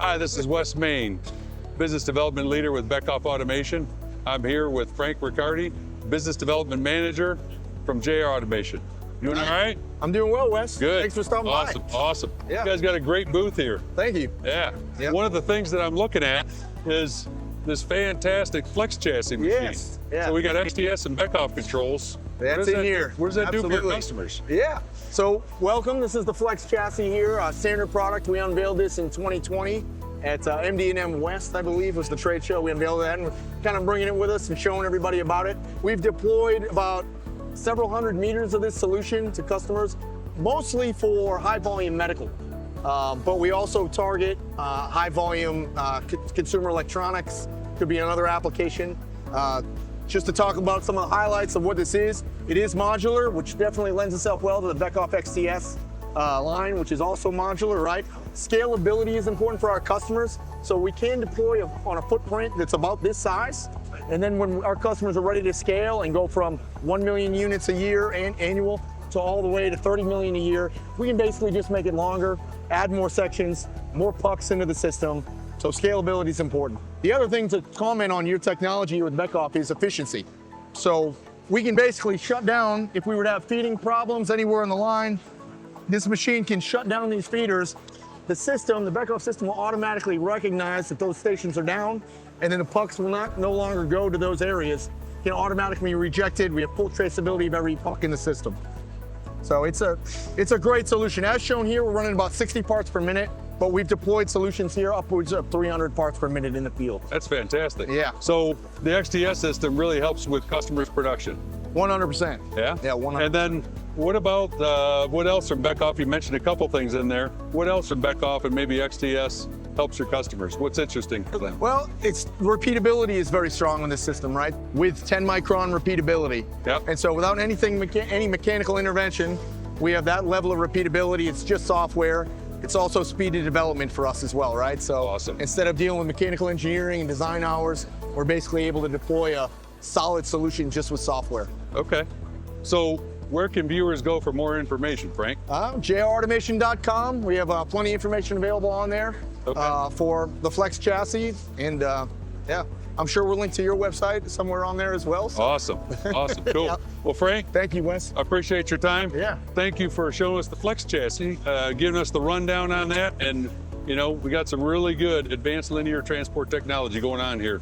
Hi, this is Wes Main, Business Development Leader with Beckhoff Automation. I'm here with Frank Riccardi, Business Development Manager from JR Automation. Doing all right? I'm doing well, Wes. Good. Thanks for stopping Awesome, by. awesome. Yeah. You guys got a great booth here. Thank you. Yeah. Yep. One of the things that I'm looking at is this fantastic FlexChassis machine. Yes. Yeah. So we got XTS and Beckhoff controls. That's in here. What does that do for your Absolutely. customers? Yeah. So welcome. This is the FlexChassis here, standard product. We unveiled this in 2020 at MD&M West, I believe, was the trade show. We unveiled that, and we're kind of bringing it with us and showing everybody about it. We've deployed about several hundred meters of this solution to customers, mostly for high volume medical. But we also target high volume consumer electronics, could be another application. Just to talk about some of the highlights of what this is, it is modular, which definitely lends itself well to the Beckhoff XTS line, which is also modular, right? Scalability is important for our customers, so we can deploy on a footprint that's about this size. And then when our customers are ready to scale and go from 1 million units a year and annual to all the way to 30 million a year, we can basically just make it longer, add more sections, more pucks into the system. So scalability is important. The other thing to comment on your technology with Beckhoff is efficiency. So we can basically shut down, if we were to have feeding problems anywhere in the line, this machine can shut down these feeders. The system, the Beckhoff system, will automatically recognize that those stations are down, and then the pucks will no longer go to those areas. Can automatically be rejected. We have full traceability of every puck in the system. So it's a great solution. As shown here, we're running about 60 parts per minute, but we've deployed solutions here upwards of 300 parts per minute in the field. That's fantastic. Yeah. So the XTS system really helps with customers' production. 100%. Yeah? Yeah, 100%. And then what about, what else from Beckhoff? You mentioned a couple things in there. What else from Beckhoff and maybe XTS helps your customers? What's interesting for them? Well, repeatability is very strong on this system, right? With 10 micron repeatability. Yep. And so without any mechanical intervention, we have that level of repeatability. It's just software. It's also speed of development for us as well, right? So awesome. Instead of dealing with mechanical engineering and design hours, we're basically able to deploy a solid solution just with software. Okay. So where can viewers go for more information, Frank? JRautomation.com. We have plenty of information available on there for the FlexChassis. And yeah, I'm sure we'll link to your website somewhere on there as well. So. Awesome. Awesome. Cool. Yep. Well, Frank, Thank you, Wes. I appreciate your time. Yeah. Thank you for showing us the FlexChassis, giving us the rundown on that. And, you know, we got some really good advanced linear transport technology going on here.